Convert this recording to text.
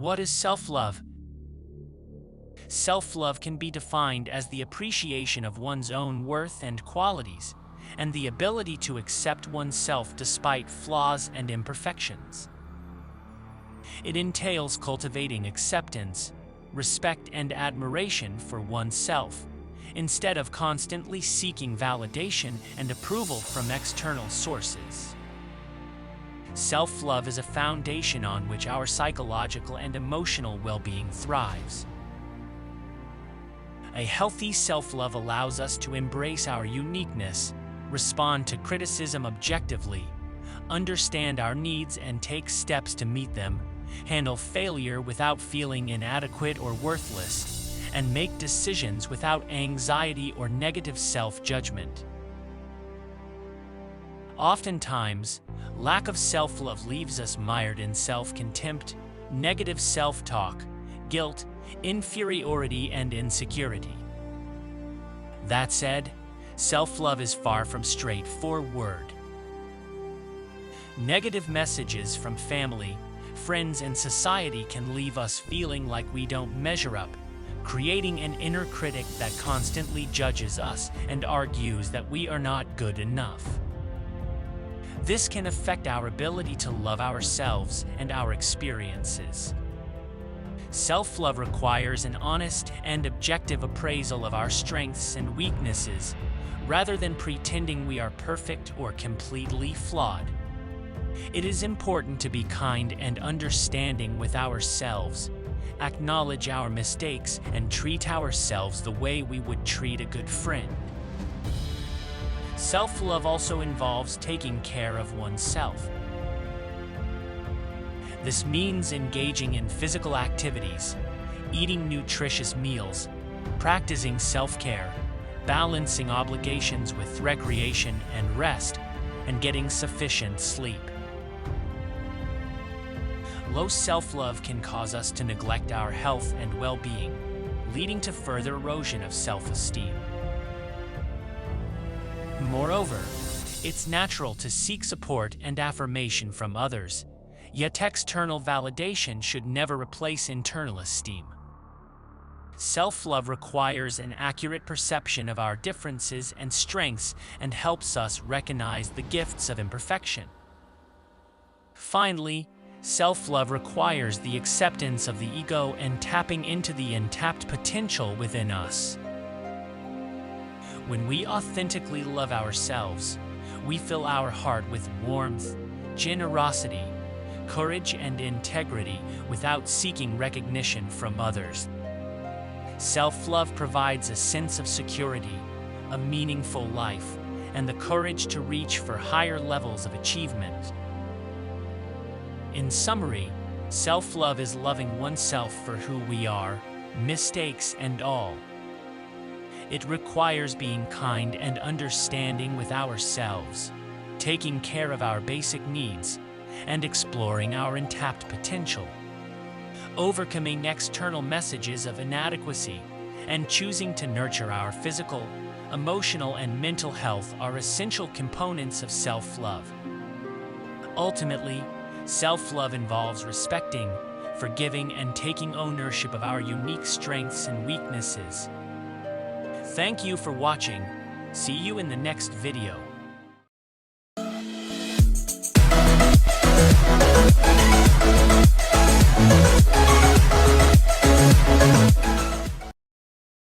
What is self-love? Self-love can be defined as the appreciation of one's own worth and qualities, and the ability to accept oneself despite flaws and imperfections. It entails cultivating acceptance, respect, and admiration for oneself, instead of constantly seeking validation and approval from external sources. Self-love is a foundation on which our psychological and emotional well-being thrives. A healthy self-love allows us to embrace our uniqueness, respond to criticism objectively, understand our needs and take steps to meet them, handle failure without feeling inadequate or worthless, and make decisions without anxiety or negative self-judgment. Oftentimes, lack of self-love leaves us mired in self-contempt, negative self-talk, guilt, inferiority, and insecurity. That said, self-love is far from straightforward. Negative messages from family, friends, and society can leave us feeling like we don't measure up, creating an inner critic that constantly judges us and argues that we are not good enough. This can affect our ability to love ourselves and our experiences. Self-love requires an honest and objective appraisal of our strengths and weaknesses, rather than pretending we are perfect or completely flawed. It is important to be kind and understanding with ourselves, acknowledge our mistakes, and treat ourselves the way we would treat a good friend. Self-love also involves taking care of oneself. This means engaging in physical activities, eating nutritious meals, practicing self-care, balancing obligations with recreation and rest, and getting sufficient sleep. Low self-love can cause us to neglect our health and well-being, leading to further erosion of self-esteem. Moreover, it's natural to seek support and affirmation from others, yet external validation should never replace internal esteem. Self-love requires an accurate perception of our differences and strengths and helps us recognize the gifts of imperfection. Finally, self-love requires the acceptance of the ego and tapping into the untapped potential within us. When we authentically love ourselves, we fill our heart with warmth, generosity, courage, and integrity without seeking recognition from others. Self-love provides a sense of security, a meaningful life, and the courage to reach for higher levels of achievement. In summary, self-love is loving oneself for who we are, mistakes and all. It requires being kind and understanding with ourselves, taking care of our basic needs, and exploring our untapped potential. Overcoming external messages of inadequacy and choosing to nurture our physical, emotional, and mental health are essential components of self-love. Ultimately, self-love involves respecting, forgiving, and taking ownership of our unique strengths and weaknesses. Thank you for watching. See you in the next video.